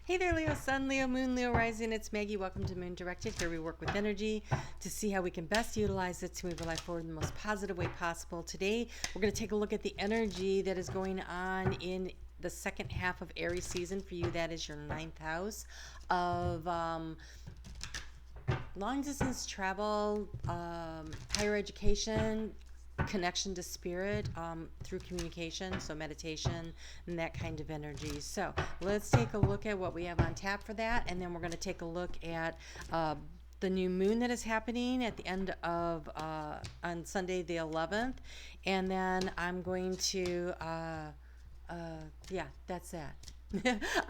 Hey there, Leo Sun, Leo Moon, Leo Rising. It's Maggie. Welcome to Moon Directed. Here we work with energy to see how we can best utilize it to move our life forward in the most positive way possible. Today, we're going to take a look at the energy that is going on in the second half of Aries season. For you, that is your 9th house of long distance travel, higher education, connection to spirit through communication, so meditation and that kind of energy. So let's take a look at what we have on tap for that, and then we're going to take a look at the new moon that is happening at the end of on Sunday the 11th, and then I'm going to yeah, that's that.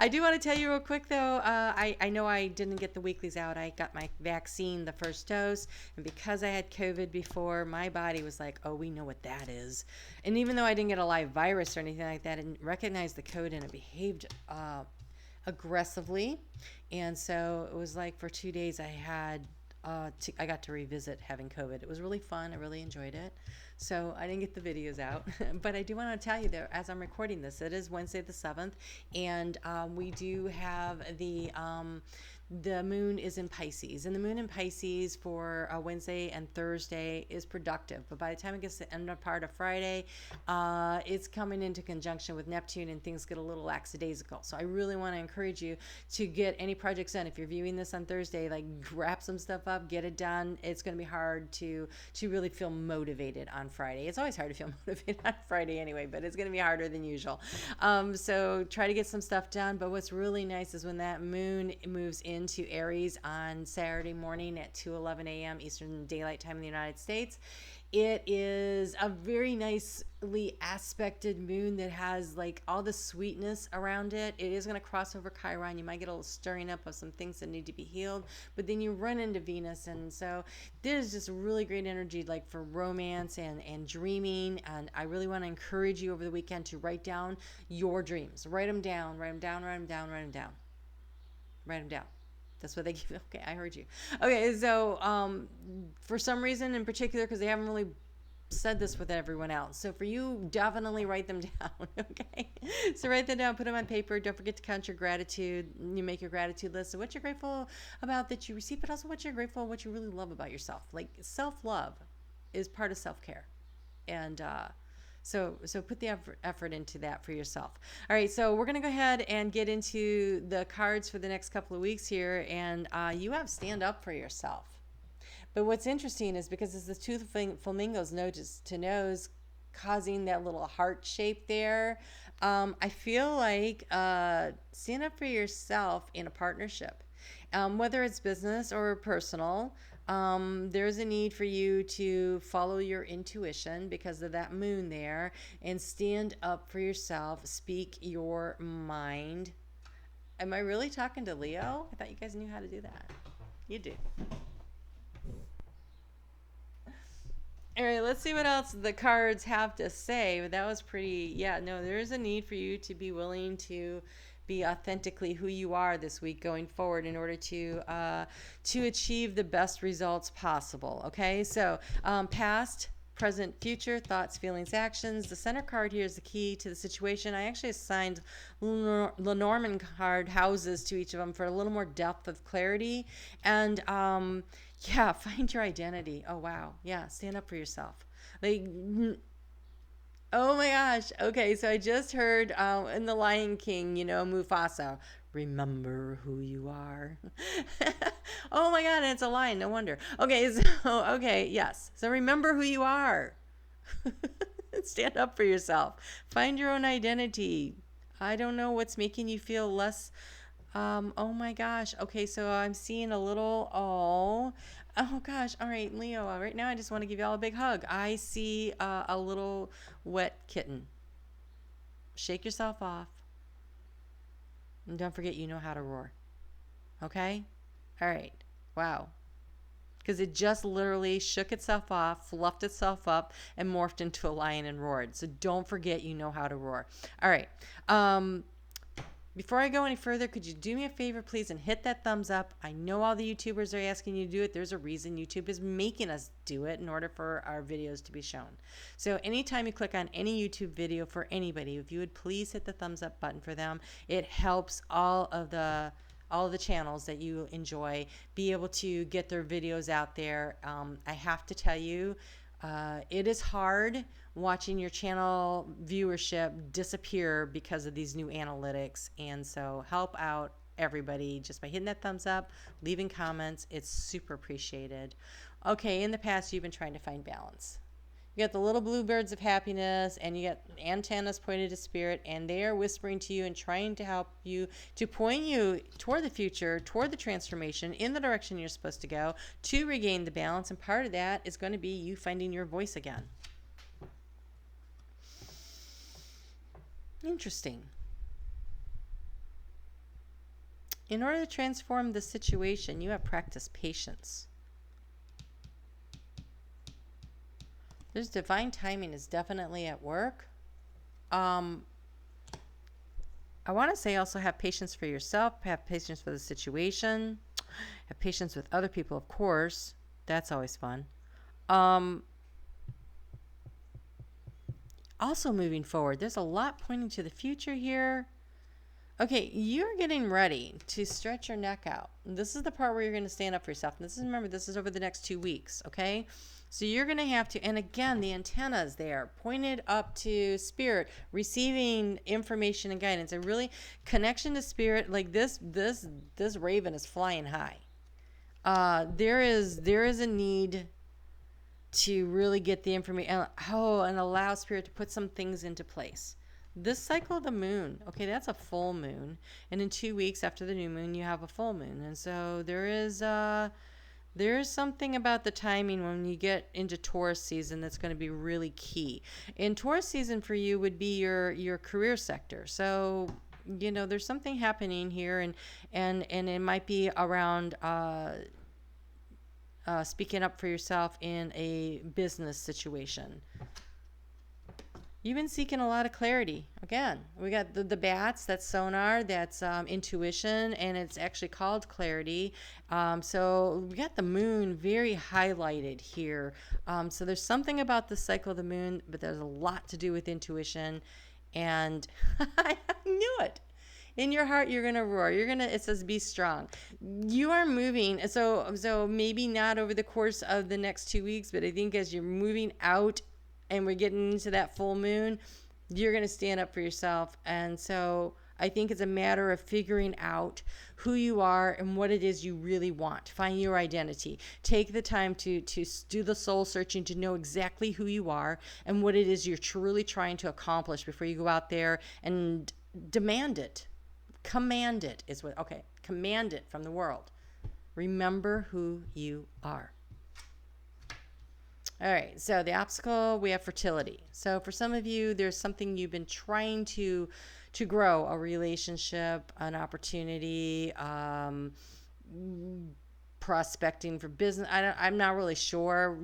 I do want to tell you real quick though, I know I didn't get the weeklies out. I got my vaccine, the first dose, and because I had COVID before, my body was like, oh, we know what that is. And even though I didn't get a live virus or anything like that, I didn't recognize the code and it behaved aggressively. And so it was like for 2 days I got to revisit having COVID. It was really fun. I really enjoyed it. So I didn't get the videos out, but I do want to tell you that as I'm recording this, it is Wednesday the 7th, and we do have the moon is in Pisces, and the moon in Pisces for Wednesday and Thursday is productive. But by the time it gets to the end part of Friday, it's coming into conjunction with Neptune, and things get a little lackadaisical. So I really want to encourage you to get any projects done. If you're viewing this on Thursday, like wrap some stuff up, get it done. It's going to be hard to really feel motivated on Friday. It's always hard to feel motivated on Friday anyway, but it's going to be harder than usual. So try to get some stuff done. But what's really nice is when that moon moves into Aries on Saturday morning at 2:11 a.m. Eastern Daylight Time in the United States. It is a very nicely aspected moon that has like all the sweetness around it. It is going to cross over Chiron. You might get a little stirring up of some things that need to be healed, but then you run into Venus. And so there's just really great energy like for romance and dreaming. And I really want to encourage you over the weekend to write down your dreams. Write them down, write them down, write them down, write them down. Write them down. That's what they give. Okay, I heard you. Okay, so for some reason in particular, because they haven't really said this with everyone else. So for you, definitely write them down, okay? So write them down, put them on paper. Don't forget to count your gratitude. You make your gratitude list of what you're grateful about that you receive, but also what you're grateful, what you really love about yourself. Like self-love is part of self-care. And so put the effort into that for yourself. All right, so we're going to go ahead and get into the cards for the next couple of weeks here, and you have stand up for yourself. But what's interesting is because it's the two flamingos nose to nose causing that little heart shape there, I feel like stand up for yourself in a partnership. Whether it's business or personal, there's a need for you to follow your intuition because of that moon there and stand up for yourself, speak your mind. Am I really talking to Leo? I thought you guys knew how to do that. You do. All right, let's see what else the cards have to say. But that was pretty, yeah, no, there's a need for you to be willing to be authentically who you are this week going forward in order to achieve the best results possible. Okay, so past, present, future, thoughts, feelings, actions. The center card here is the key to the situation. I actually assigned Lenormand card houses to each of them for a little more depth of clarity. And yeah, find your identity. Oh, wow. Yeah, stand up for yourself. Like, oh my gosh. Okay, so I just heard in The Lion King, Mufasa, remember who you are. Oh my God, and it's a lion, no wonder. Okay, yes. So remember who you are. Stand up for yourself. Find your own identity. I don't know what's making you feel less. Oh my gosh. Okay, so I'm seeing a little, oh gosh. All right, Leo, right now I just want to give you all a big hug. I see a little wet kitten. Shake yourself off. And don't forget you know how to roar. Okay? All right. Wow. Because it just literally shook itself off, fluffed itself up, and morphed into a lion and roared. So don't forget you know how to roar. All right. Before I go any further, could you do me a favor, please, and hit that thumbs up? I know all the YouTubers are asking you to do it. There's a reason YouTube is making us do it in order for our videos to be shown. So anytime you click on any YouTube video for anybody, if you would please hit the thumbs up button for them, it helps all of the channels that you enjoy be able to get their videos out there. I have to tell you, it is hard watching your channel viewership disappear because of these new analytics. And so help out everybody just by hitting that thumbs up, leaving comments. It's super appreciated. Okay, in the past, you've been trying to find balance. You got the little blue birds of happiness, and you got antennas pointed to spirit, and they are whispering to you and trying to help you, to point you toward the future, toward the transformation, in the direction you're supposed to go, to regain the balance. And part of that is going to be you finding your voice again. Interesting. In order to transform the situation, you have practiced patience. There's divine timing is definitely at work. I want to say also have patience for yourself, have patience for the situation, have patience with other people, of course. That's always fun. Also moving forward, there's a lot pointing to the future here. Okay, you're getting ready to stretch your neck out. This is the part where you're going to stand up for yourself. And remember, this is over the next 2 weeks, okay? So you're going to have to, and again, the antennas there pointed up to spirit, receiving information and guidance. And really, connection to spirit, like this raven is flying high. There is a need to really get the information, and allow spirit to put some things into place. This cycle of the moon, okay, that's a full moon, and in 2 weeks after the new moon, you have a full moon, and so there is something about the timing when you get into Taurus season that's going to be really key. And Taurus season for you would be your career sector. So there's something happening here, and it might be around speaking up for yourself in a business situation. You've been seeking a lot of clarity. Again, we got the bats, that's sonar, that's intuition, and it's actually called clarity. So we got the moon very highlighted here. So there's something about the cycle of the moon, but there's a lot to do with intuition. And I knew it. In your heart, you're going to roar. It says be strong. You are moving. So maybe not over the course of the next 2 weeks, but I think as you're moving out and we're getting into that full moon, you're going to stand up for yourself. And so I think it's a matter of figuring out who you are and what it is you really want. Find your identity. Take the time to do the soul searching to know exactly who you are and what it is you're truly trying to accomplish before you go out there and demand it. Command it is what, okay, command it from the world. Remember who you are. All right, so the obstacle, we have fertility. So for some of you, there's something you've been trying to grow, a relationship, an opportunity, prospecting for business. I'm not really sure.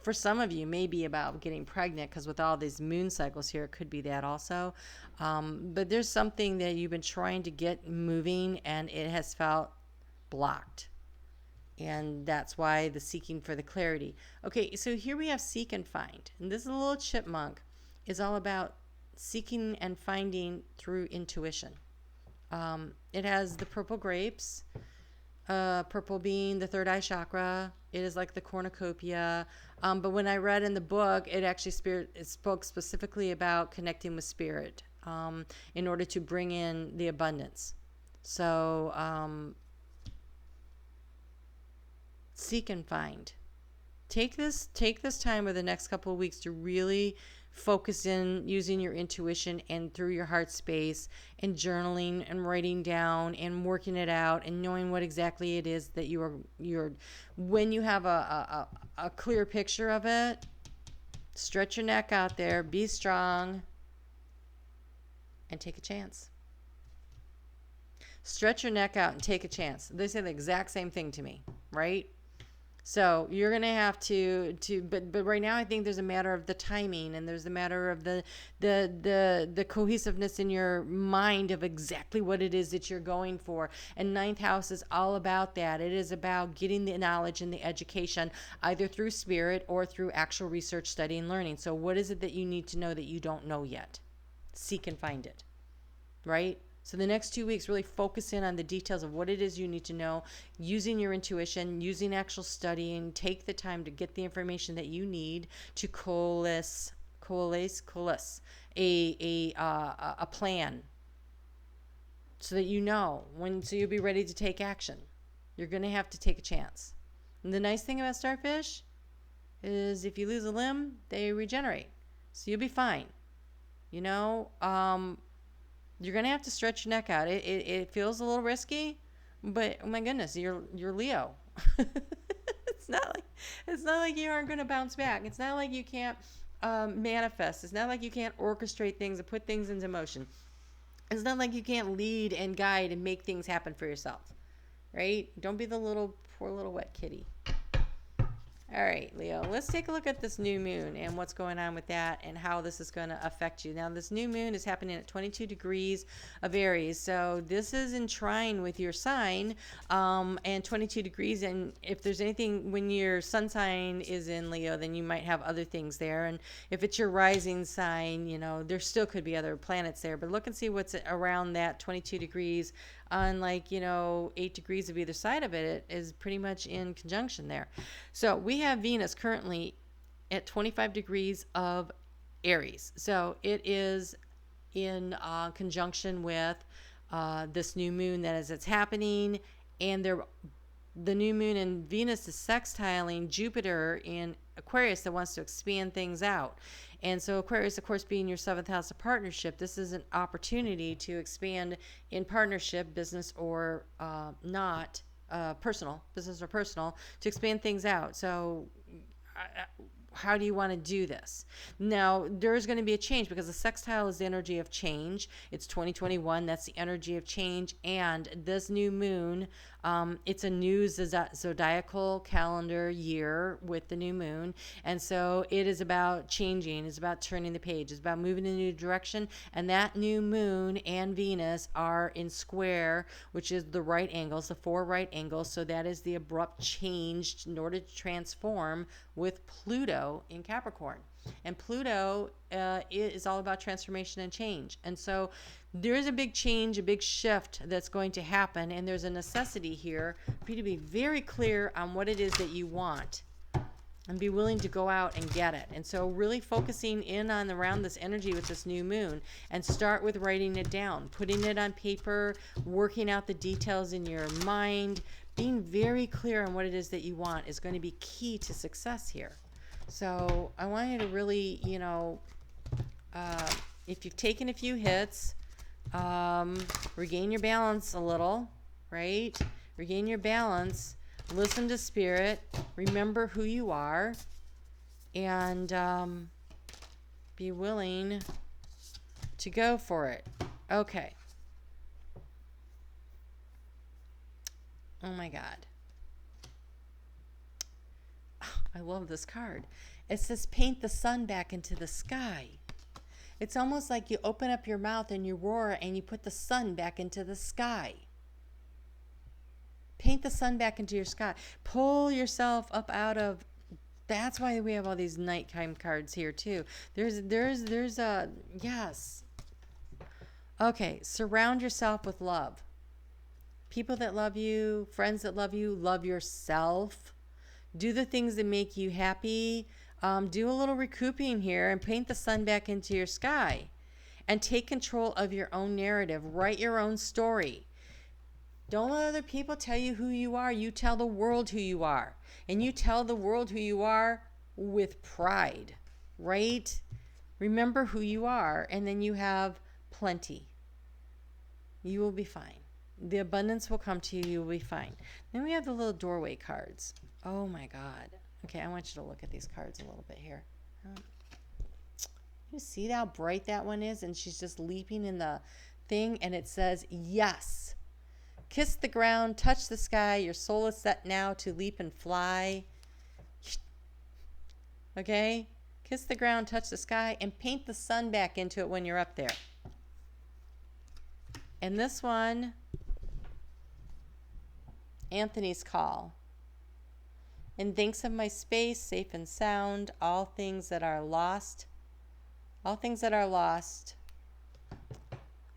For some of you, maybe about getting pregnant, because with all these moon cycles here, it could be that also. But there's something that you've been trying to get moving, and it has felt blocked. And that's why the seeking for the clarity. Okay, so here we have seek and find. And this little chipmunk is all about seeking and finding through intuition. It has the purple grapes, purple being the third eye chakra. It is like the cornucopia. But when I read in the book, it spoke specifically about connecting with spirit in order to bring in the abundance. So seek and find. Take this time over the next couple of weeks to really focus in using your intuition and through your heart space and journaling and writing down and working it out and knowing what exactly it is that you're when you have a clear picture of it, stretch your neck out there, be strong, and take a chance. Stretch your neck out and take a chance. They say the exact same thing to me, right? So you're going to have but right now I think there's a matter of the timing, and there's a matter of the cohesiveness in your mind of exactly what it is that you're going for. And ninth house is all about that. It is about getting the knowledge and the education either through spirit or through actual research, study, and learning. So what is it that you need to know that you don't know yet? Seek and find it, right? So the next 2 weeks, really focus in on the details of what it is you need to know, using your intuition, using actual studying. Take the time to get the information that you need to coalesce a plan, so that you know when. So you'll be ready to take action. You're going to have to take a chance. And the nice thing about starfish is if you lose a limb, they regenerate, so you'll be fine. You know. You're gonna have to stretch your neck out. It feels a little risky, but oh my goodness, you're Leo. it's not like you aren't gonna bounce back. It's not like you can't manifest. It's not like you can't orchestrate things and put things into motion. It's not like you can't lead and guide and make things happen for yourself, right? Don't be the poor little wet kitty. All right, Leo, let's take a look at this new moon and what's going on with that and how this is going to affect you. Now, this new moon is happening at 22 degrees of Aries. So this is in trine with your sign, and 22 degrees. And if there's anything, when your sun sign is in Leo, then you might have other things there. And if it's your rising sign, you know, there still could be other planets there. But look and see what's around that 22 degrees on, like, 8 degrees of either side of it is pretty much in conjunction there. So we have Venus currently at 25 degrees of Aries. So it is in conjunction with this new moon that it's happening. And the new moon and Venus is sextiling Jupiter in Aquarius that wants to expand things out. And so Aquarius, of course, being your 7th house of partnership, this is an opportunity to expand in partnership, business or not, business or personal, to expand things out. So how do you want to do this? Now, there's going to be a change because the sextile is the energy of change. It's 2021. That's the energy of change. And this new moon, it's a new zodiacal calendar year with the new moon. And so it is about changing. It's about turning the page. It's about moving in a new direction. And that new moon and Venus are in square, which is the right angles, the 4 right angles. So that is the abrupt change in order to transform with Pluto in Capricorn. And Pluto is all about transformation and change. And so there is a big change, a big shift that's going to happen. And there's a necessity here for you to be very clear on what it is that you want and be willing to go out and get it. And so really focusing in on around this energy with this new moon, and start with writing it down, putting it on paper, working out the details in your mind. Being very clear on what it is that you want is going to be key to success here. So I want you to really, if you've taken a few hits, regain your balance a little, right? Regain your balance, listen to spirit, remember who you are, and be willing to go for it. Okay. Oh my God. I love this card. It says paint the sun back into the sky. It's almost like you open up your mouth and you roar and you put the sun back into the sky. Paint the sun back into your sky. Pull yourself up out of. That's why we have all these nighttime cards here too. There's a yes. Okay, surround yourself with love. People that love you, friends that love you, love yourself. Do the things that make you happy. Do a little recouping here and paint the sun back into your sky. And take control of your own narrative. Write your own story. Don't let other people tell you who you are. You tell the world who you are. And you tell the world who you are with pride, right? Remember who you are, and then you have plenty. You will be fine. The abundance will come to you. You will be fine. Then we have the little doorway cards. Oh my God. Okay, I want you to look at these cards a little bit here. You see how bright that one is? And she's just leaping in the thing, and it says, yes. Kiss the ground, touch the sky. Your soul is set now to leap and fly. Okay? Kiss the ground, touch the sky, and paint the sun back into it when you're up there. And this one, Anthony's Call. And thanks of my space, safe and sound, all things that are lost. All things that are lost.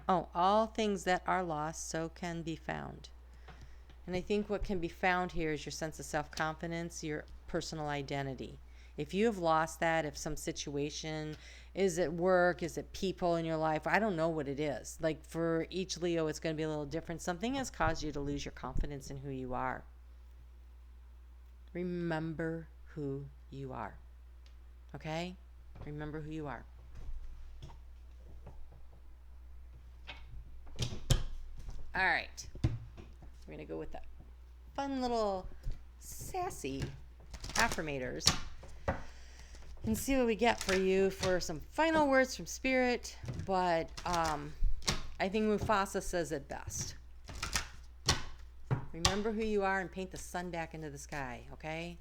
Oh, all things that are lost so can be found. And I think what can be found here is your sense of self-confidence, your personal identity. If you have lost that, if some situation, is it work, is it people in your life, I don't know what it is. Like for each Leo, it's going to be a little different. Something has caused you to lose your confidence in who you are. Remember who you are. Okay? Remember who you are. All right. We're going to go with that fun little sassy affirmators and see what we get for you for some final words from Spirit. But I think Mufasa says it best. Remember who you are and paint the sun back into the sky, okay?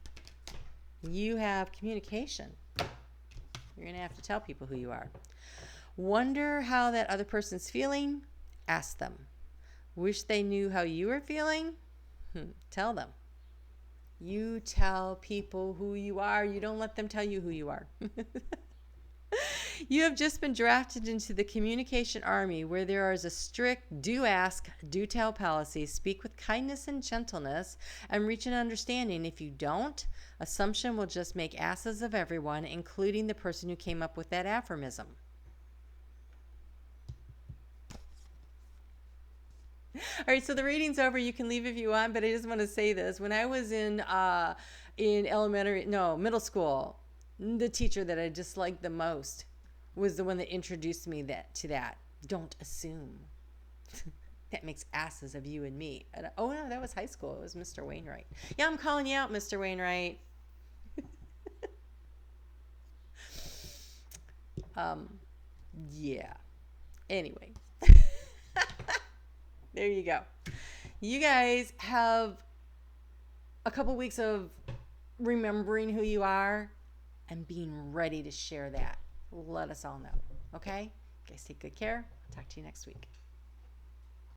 You have communication. You're going to have to tell people who you are. Wonder how that other person's feeling? Ask them. Wish they knew how you were feeling? Tell them. You tell people who you are. You don't let them tell you who you are. You have just been drafted into the communication army where there is a strict do ask, do tell policy. Speak with kindness and gentleness and reach an understanding. If you don't, assumption will just make asses of everyone, including the person who came up with that aphorism. All right, so the reading's over. You can leave if you want, but I just want to say this. When I was in middle school, the teacher that I disliked the most was the one that introduced me to that. Don't assume. That makes asses of you and me. And oh, no, that was high school. It was Mr. Wainwright. Yeah, I'm calling you out, Mr. Wainwright. Yeah. Anyway. There you go. You guys have a couple weeks of remembering who you are and being ready to share that. Let us all know. Okay? You guys take good care. I'll talk to you next week.